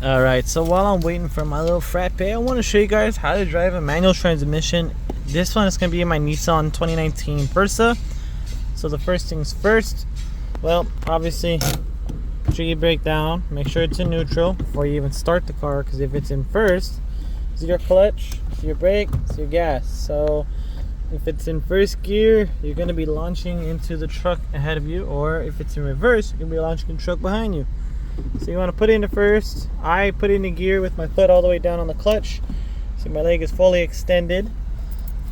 Alright, so while I'm waiting for my little frappe, I want to show you guys how to drive a manual transmission. This one is going to be in my Nissan 2019 Versa. So the first things first, well, obviously, make sure you brake down, make sure it's in neutral before you even start the car, because if it's in first, it's your clutch, it's your brake, it's your gas. So if it's in first gear, you're going to be launching into the truck ahead of you, or if it's in reverse, you're going to be launching the truck behind you. So you want to put it into first. I put it into gear with my foot all the way down on the clutch. See, my leg is fully extended.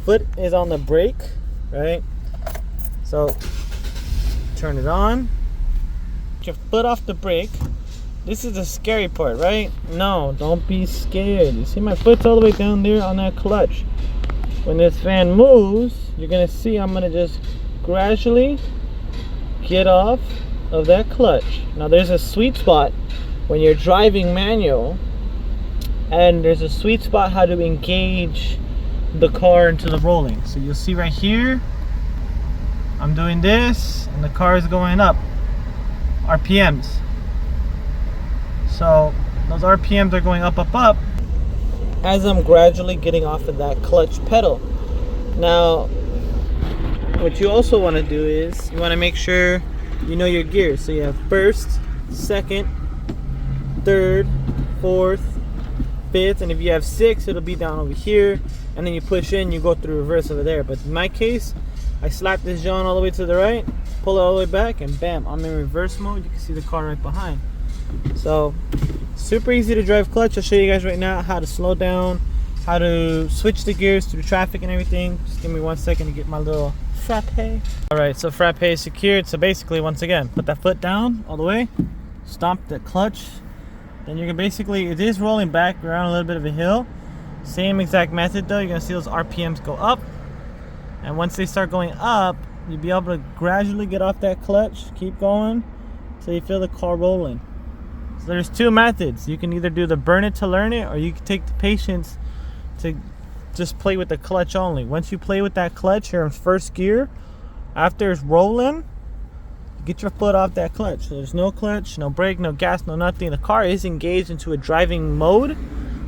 Foot is on the brake, right? So turn it on. Put your foot off the brake. This is the scary part, right? No, don't be scared. You see my foot's all the way down there on that clutch. When this fan moves, you're gonna see I'm gonna just gradually get off of that clutch. Now there's a sweet spot when you're driving manual, and there's a sweet spot how to engage the car into the rolling. So you'll see right here, I'm doing this and the car is going up, RPMs. So those RPMs are going up, up, up as I'm gradually getting off of that clutch pedal. Now what you also want to do is you want to make sure you know your gears. So you have first, second, third, fourth, fifth, and if you have six, it'll be down over here, and then you push in, you go through reverse over there. But in my case, I slap this John all the way to the right, pull it all the way back, and bam, I'm in reverse mode. You can see the car right behind. So super easy to drive clutch. I'll show you guys right now how to slow down, how to switch the gears through traffic and everything. Just give me 1 second to get my little frappe. Alright, so frappe is secured. So basically, once again, put that foot down all the way, stomp the clutch, then you're gonna basically, it is rolling back around a little bit of a hill. Same exact method though. You're gonna see those RPMs go up, and once they start going up, you'll be able to gradually get off that clutch, keep going till you feel the car rolling. So there's two methods. You can either do the burn it to learn it, or you can take the patience to just play with the clutch only. Once you play with that clutch, you're in first gear. After it's rolling, get your foot off that clutch. So there's no clutch, no brake, no gas, no nothing. The car is engaged into a driving mode.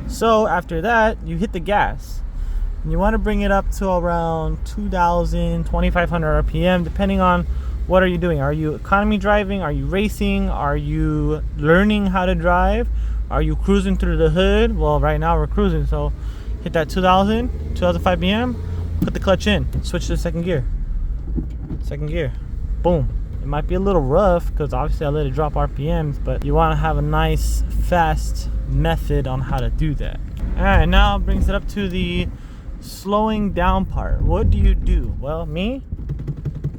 So after that, you hit the gas. And you want to bring it up to around 2,000, 2,500 RPM, depending on what are you doing. Are you economy driving? Are you racing? Are you learning how to drive? Are you cruising through the hood? Well, right now we're cruising, so hit that 2,005 BM, put the clutch in, switch to the second gear. Second gear, boom. It might be a little rough because obviously I let it drop RPMs, but you want to have a nice, fast method on how to do that. Alright, now it brings it up to the slowing down part. What do you do? Well, me,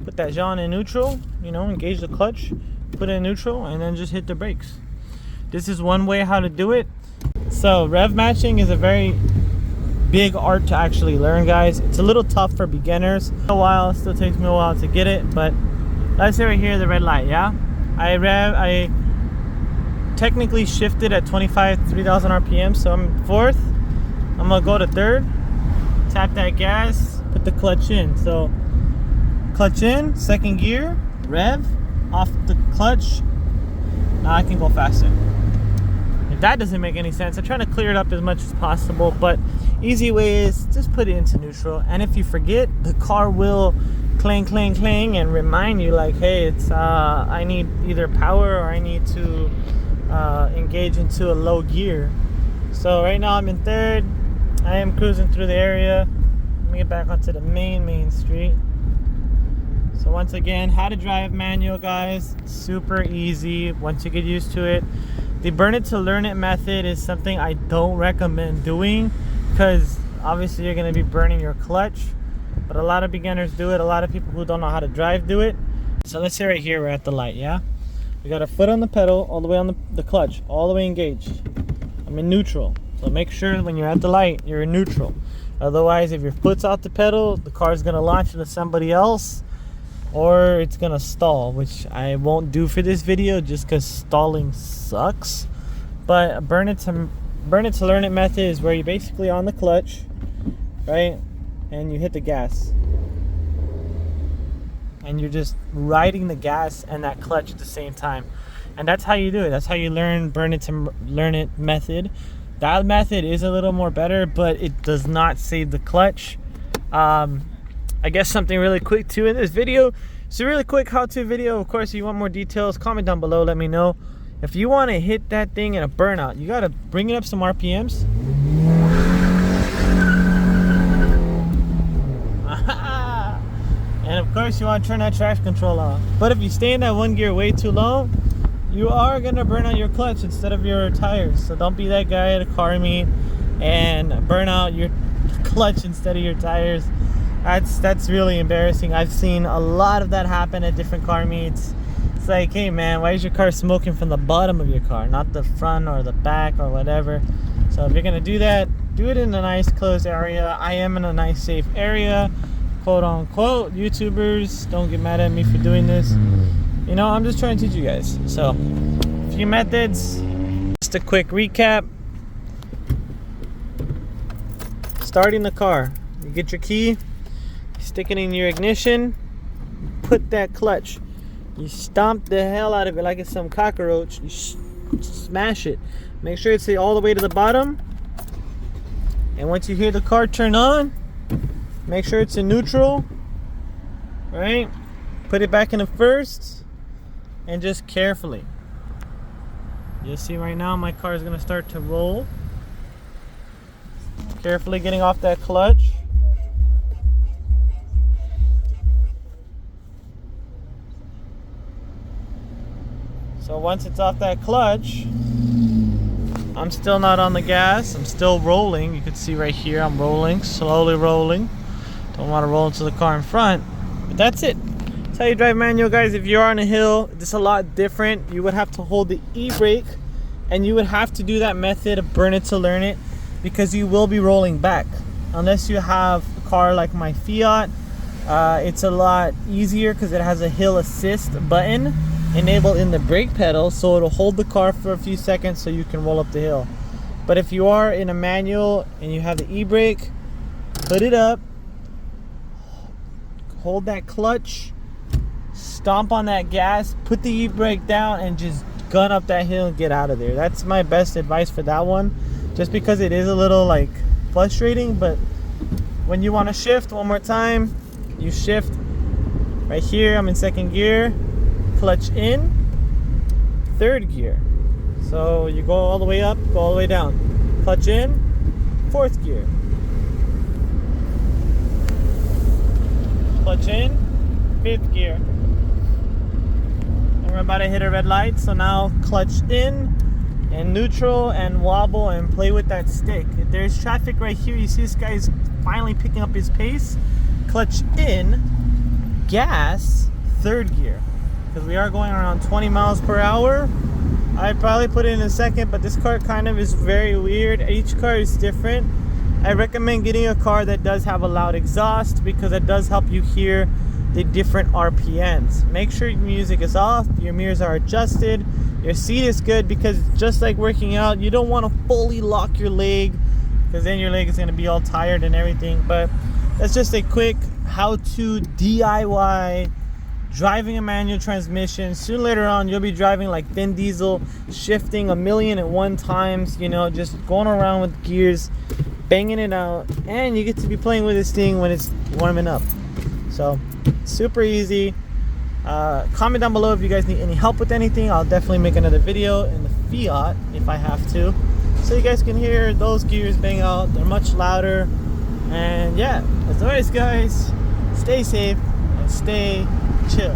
put that John in neutral, you know, engage the clutch, put it in neutral, and then just hit the brakes. This is one way how to do it. So rev matching is a very big art to actually learn, guys. It's a little tough for beginners. A while, it still takes me a while to get it, but let's say right here, the red light, yeah? I technically shifted at 3,000 RPM, so I'm in fourth. I'm gonna go to third, tap that gas, put the clutch in. So clutch in, second gear, rev, off the clutch. Now I can go faster. If that doesn't make any sense, I'm trying to clear it up as much as possible, but easy way is just put it into neutral, and if you forget, the car will clang, clang, clang and remind you like, hey, it's I need either power or I need to engage into a low gear. So right now I'm in third. I am cruising through the area. Let me get back onto the main street. So once again, how to drive manual, guys, super easy once you get used to it. The burn it to learn it method is something I don't recommend doing, because obviously you're going to be burning your clutch, but a lot of beginners do it. A lot of people who don't know how to drive do it. So let's say right here we're at the light, yeah? We got our foot on the pedal, all the way on the clutch, all the way engaged. I'm in neutral. So make sure when you're at the light, you're in neutral. Otherwise, if your foot's off the pedal, the car's going to launch into somebody else, or it's going to stall, which I won't do for this video just because stalling sucks. But burn it to learn it method is where you're basically on the clutch, right? And you hit the gas. And you're just riding the gas and that clutch at the same time. And that's how you do it. That's how you learn burn it to learn it method. That method is a little more better, but it does not save the clutch. I guess something really quick too in this video. It's a really quick how-to video. Of course, if you want more details, comment down below, let me know. If you want to hit that thing in a burnout, you got to bring it up some RPMs. And of course, you want to turn that traction control on. But if you stay in that one gear way too long, you are going to burn out your clutch instead of your tires. So don't be that guy at a car meet and burn out your clutch instead of your tires. That's really embarrassing. I've seen a lot of that happen at different car meets. It's like, hey man, why is your car smoking from the bottom of your car, not the front or the back or whatever? So if you're gonna do that, do it in a nice closed area. I am in a nice safe area, quote unquote. YouTubers, don't get mad at me for doing this. You know, I'm just trying to teach you guys. So, a few methods. Just a quick recap. Starting the car. You get your key, stick it in your ignition, put that clutch. You stomp the hell out of it like it's some cockroach. You smash it. Make sure it's all the way to the bottom. And once you hear the car turn on, make sure it's in neutral. Right? Put it back in the first. And just carefully. You'll see right now my car is going to start to roll. Carefully getting off that clutch. So once it's off that clutch, I'm still not on the gas. I'm still rolling. You can see right here I'm rolling, slowly rolling. Don't want to roll into the car in front. But that's it. That's how you drive manual, guys. If you're on a hill, it's a lot different. You would have to hold the e-brake, and you would have to do that method of burn it to learn it, because you will be rolling back. Unless you have a car like my Fiat, it's a lot easier because it has a hill assist button enabled in the brake pedal, so it'll hold the car for a few seconds so you can roll up the hill. But if you are in a manual and you have the e-brake, put it up, hold that clutch, stomp on that gas, put the e-brake down, and just gun up that hill and get out of there. That's my best advice for that one, just because it is a little like frustrating. But when you want to shift one more time, you shift right here. I'm in second gear, clutch in, third gear. So you go all the way up, go all the way down, clutch in, fourth gear, clutch in, fifth gear. And we're about to hit a red light, so now clutch in and neutral and wobble and play with that stick. If there's traffic right here, you see this guy's finally picking up his pace. Clutch in, gas, third gear. Because we are going around 20 miles per hour. I probably put it in a second, but this car kind of is very weird. Each car is different. I recommend getting a car that does have a loud exhaust, because it does help you hear the different RPMs. Make sure your music is off, your mirrors are adjusted, your seat is good, because just like working out, you don't want to fully lock your leg, because then your leg is going to be all tired and everything. But that's just a quick how-to DIY driving a manual transmission. Soon later on, you'll be driving like Vin Diesel, shifting 1,000,001 times, you know, just going around with gears, banging it out, and you get to be playing with this thing when it's warming up. So super easy. Comment down below if you guys need any help with anything. I'll definitely make another video in the Fiat if I have to, so you guys can hear those gears bang out. They're much louder. And yeah, as always, guys, stay safe and stay chill.